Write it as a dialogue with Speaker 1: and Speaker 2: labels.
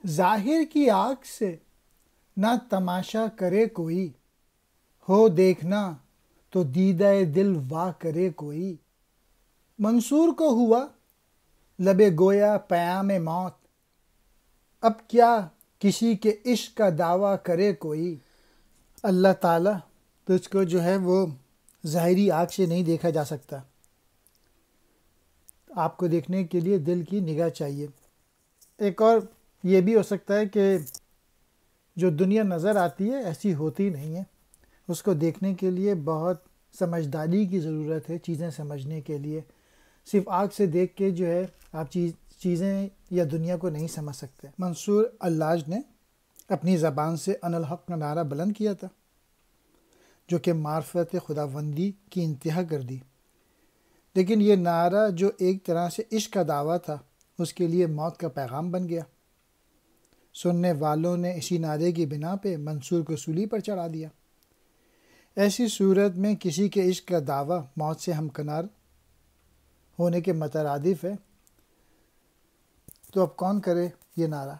Speaker 1: ظاہر کی آنکھ سے نہ تماشا کرے کوئی، ہو دیکھنا تو دیدہ دل وا کرے کوئی۔ منصور کو ہوا لب گویا پیام موت، اب کیا کسی کے عشق کا دعویٰ کرے کوئی۔ اللہ تعالیٰ تجھ کو جو ہے وہ ظاہری آنکھ سے نہیں دیکھا جا سکتا، آپ کو دیکھنے کے لیے دل کی نگاہ چاہیے۔ ایک اور یہ بھی ہو سکتا ہے کہ جو دنیا نظر آتی ہے ایسی ہوتی نہیں ہے، اس کو دیکھنے کے لیے بہت سمجھداری کی ضرورت ہے، چیزیں سمجھنے کے لیے۔ صرف آنکھ سے دیکھ کے جو ہے آپ چیزیں یا دنیا کو نہیں سمجھ سکتے۔ منصور اللاج نے اپنی زبان سے ان الحق کا نعرہ بلند کیا تھا، جو کہ معرفت خداوندی کی انتہا کر دی، لیکن یہ نعرہ جو ایک طرح سے عشق کا دعویٰ تھا اس کے لیے موت کا پیغام بن گیا۔ سننے والوں نے اسی نعرے کی بنا پہ منصور کو سولی پر چڑھا دیا۔ ایسی صورت میں کسی کے عشق کا دعویٰ موت سے ہمکنار ہونے کے مترادف ہے، تو اب کون کرے یہ نعرہ۔